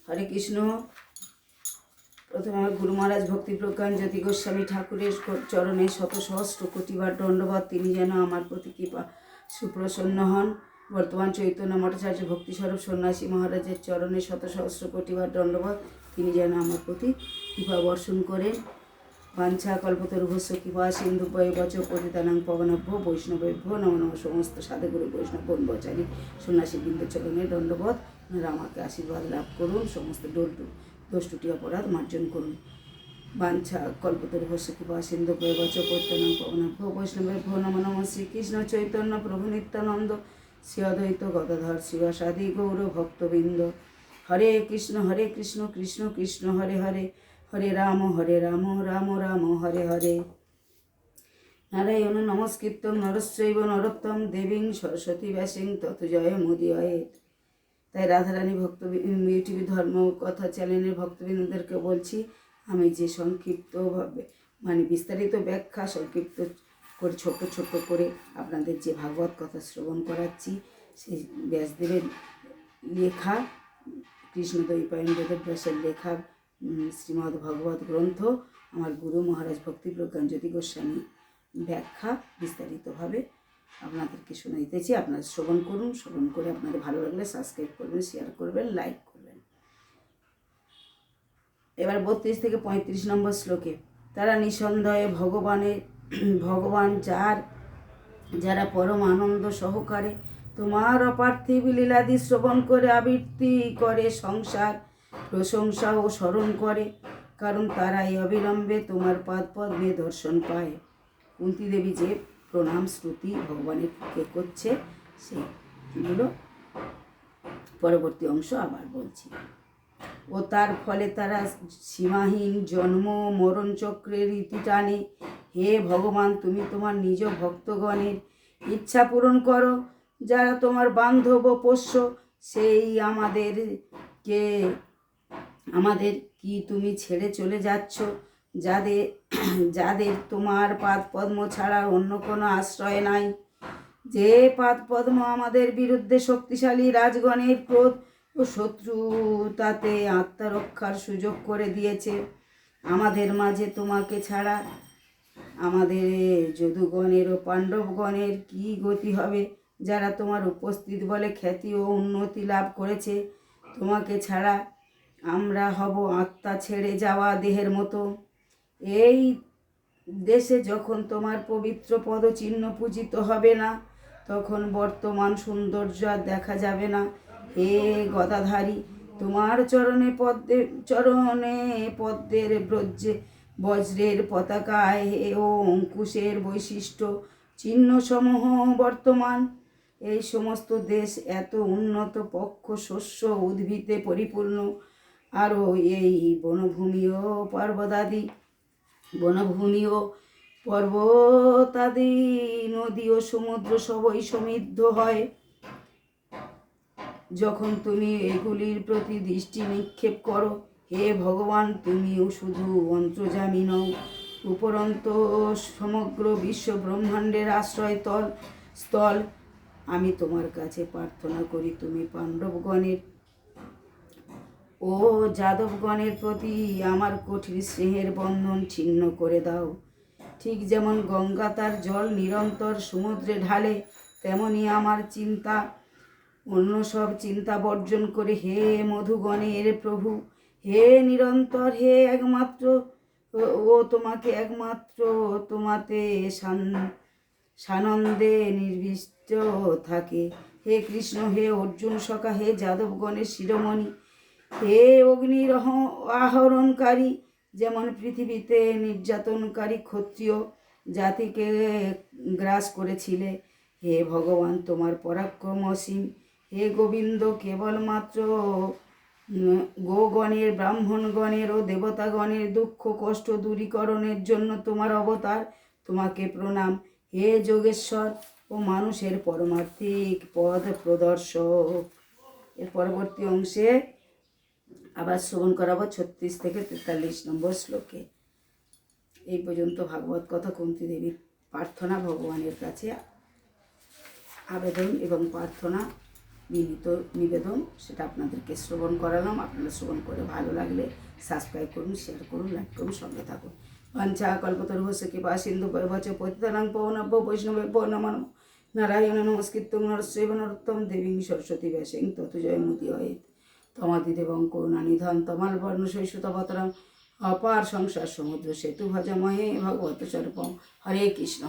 হরে কৃষ্ণ। প্রথমে আমার গুরু মহারাজ ভক্তি প্রজ্ঞান জ্যোতি গোস্বামী ঠাকুরের চরণে শত সহস্র কোটিবার দণ্ডবত। তিনি যেন আমার প্রতি কৃপা সুপ্রসন্ন হন। বর্তমান চৈতন্য মঠাচার্য ভক্তিস্বরূপ সন্ন্যাসী মহারাজের চরণে শত সহস্র কোটিবার দণ্ডবত। তিনি যেন আমার প্রতি কৃপা বর্ষণ করেন। বাঞ্ছা কল্পতরুভস্য কৃপা সিন্ধুভ্যয় বচ পতিতানাং পবনভ্য বৈষ্ণবেভ্যো নমো নমঃ। সমস্ত সাধুগুরু বৈষ্ণব বনবচারী সন্ন্যাসী বৃন্দ চরণে দণ্ডবত। আপনারা আমাকে আশীর্বাদ লাভ করুন, সমস্ত দোষ ত্রুটি অপরাধ মার্জন করুন। বাঞ্ছা কল্পতরুভস্য কৃপা সিন্ধুভ্যয় বচ পতিতানাং পবনভ্য বৈষ্ণবেভ্যো নমো নমঃ। শ্রীকৃষ্ণ চৈতন্য প্রভু নিত্যানন্দ শ্রী অদ্বৈত গদাধর শিবাসাদি গৌর ভক্তবৃন্দ। হরে কৃষ্ণ কৃষ্ণ কৃষ্ণ হরে হরে, হরে রাম রাম রাম হরে হরে। নারায়ণ নমস্কৃত্যং নরশ্চৈব নরোত্তম দেবীং সরস্বতী ব্যাসিং তত জয় মুদীয়য়েৎ। তাই রাধারানী ইউটিউব ধর্ম কথা চ্যানেলের ভক্তবৃন্দদেরকে বলছি, আমি যে সংক্ষিপ্তভাবে বিস্তারিত ব্যাখ্যা সংক্ষিপ্ত করে ছোট্ট করে আপনাদের যে ভাগবত কথা শ্রবণ করাচ্ছি, সেই ব্যাসদেবের লেখা, কৃষ্ণদ্বৈপায়ন বেদব্যাসের লেখা শ্রীমদ্ ভগবত গ্রন্থ আমার গুরু মহারাজ ভক্তি প্রজ্ঞান জ্যোতি গোস্বামী ব্যাখ্যা বিস্তারিতভাবে আপনাদেরকে শোনাইতেছি। আপনারা শ্রবণ করুন, শ্রবণ করে আপনাদের ভালো লাগলে সাবস্ক্রাইব করবেন, শেয়ার করবেন, লাইক করবেন। এবার 32 থেকে 35 নম্বর শ্লোকে, তারা নিঃসন্দেহে ভগবান যারা পরম আনন্দ সহকারে তোমার অপার্থিব লীলাদি শ্রবণ করে আবৃত্তি করে সংসার প্রশংসা ও স্মরণ করে, কারণ তারাই অবিলম্বে তোমার পাদপদ্মে দর্শন পায়। কুন্তী দেবী যে প্রণাম শ্রুতি ভগবানের কে করছে, সেইগুলো পরবর্তী অংশ আবার বলছি। ও তার ফলে তারা সীমাহীন জন্ম মরণ চক্রের রীতি টানে। হে ভগবান, তুমি তোমার নিজ ভক্তগণের ইচ্ছা পূরণ করো, যারা তোমার বান্ধব ও পোষ্য। সেই আমাদের কি তুমি ছেড়ে চলে যাচ্ছ, যাদের তোমার পাদপদ্ম ছাড়া অন্য কোনো আশ্রয় নাই। যে পাদপদ্ম আমাদের বিরুদ্ধে শক্তিশালী রাজগণের ক্রোধ ও শত্রুতাতে আত্মরক্ষার সুযোগ করে দিয়েছে। আমাদের মাঝে তোমাকে ছাড়া আমাদের যদুগণের ও পাণ্ডবগণের কি গতি হবে, যারা তোমার উপস্থিত বলে খ্যাতি ও উন্নতি লাভ করেছে। তোমাকে ছাড়া আমরা হব আত্মা ছেড়ে যাওয়া দেহের মতো। এই দেশে যখন তোমার পবিত্র পদচিহ্ন পূজিত হবে না, তখন বর্তমান সৌন্দর্য আর দেখা যাবে না। হে গদাধারী, তোমার চরণে পদ্মের বজ্রের পতাকায় ও অঙ্কুশের বৈশিষ্ট্য চিহ্ন সমূহ বর্তমান। এই সমস্ত দেশ এত উন্নত পক্ষ শস্য উদ্ভিদে পরিপূর্ণ। আরও এই বনভূমি ও পর্বতাদি নদী ও সমুদ্র সবই সমৃদ্ধ হয় যখন তুমি এগুলির প্রতি দৃষ্টি নিক্ষেপ করো। হে ভগবান, তুমিও শুধু অন্তর্যামী নও, উপরন্ত সমগ্র বিশ্ব ব্রহ্মাণ্ডের স্থল। আমি তোমার কাছে প্রার্থনা করি, তুমি পাণ্ডবগণের ও যাদবগণের প্রতি আমার কঠিন স্নেহের বন্ধন ছিন্ন করে দাও। ঠিক যেমন গঙ্গা তার জল নিরন্তর সমুদ্রে ঢালে, তেমনি আমার চিন্তা অন্য সব চিন্তা বর্জন করে হে মধুগণের প্রভু, হে নিরন্তর, হে একমাত্র তোমাতে সানন্দে নির্বিষ্ট থাকে। হে কৃষ্ণ, হে অর্জুন সখা, হে যাদবগণের শিরোমণি, হে অগ্নির আহরণকারী, যেমন পৃথিবীতে নির্যাতনকারী ক্ষত্রিয় জাতিকে গ্রাস করেছিলে। হে ভগবান, তোমার পরাক্রম অসীম। হে গোবিন্দ, কেবলমাত্র গোগণের, ব্রাহ্মণগণের ও দেবতাগণের দুঃখ কষ্ট দূরীকরণের জন্য তোমার অবতার। তোমাকে প্রণাম। হে যোগেশ্বর ও মানুষের পরমার্থিক পদ প্রদর্শক। এর পরবর্তী অংশে আবার শ্রবণ করাবো 36 থেকে 43 নম্বর শ্লোকে। এই পর্যন্ত ভাগবত কথা কুন্তী দেবীর প্রার্থনা, ভগবানের কাছে আবেদন এবং প্রার্থনা বিনীত নিবেদন, সেটা আপনাদেরকে শ্রবণ করালাম। আপনারা শ্রবণ করে ভালো লাগলে সাবস্ক্রাইব করুন, শেয়ার করুন, লাইক করুন, সঙ্গে থাকুন। বাঞ্ছা কল্পতরুভ্যশ্চ কৃপা সিন্ধু ভৈবচ পতিতানাং পাবনেভ্যো বৈষ্ণবেভ্যো নমো নমঃ। নারায়ণ নমস্কৃত্যং নরস্যৈব নরোত্তমং দেবীং সরস্বতী ব্যাসেন ততো জয়মুদীরয়েৎ। তমাদিদেবং করুণানিধান তমালবর্ণ শৈশুতবতরং অপার সংসার সমুদ্র সেতু ভজমহে ভগবত স্বরূপম। হরে কৃষ্ণ।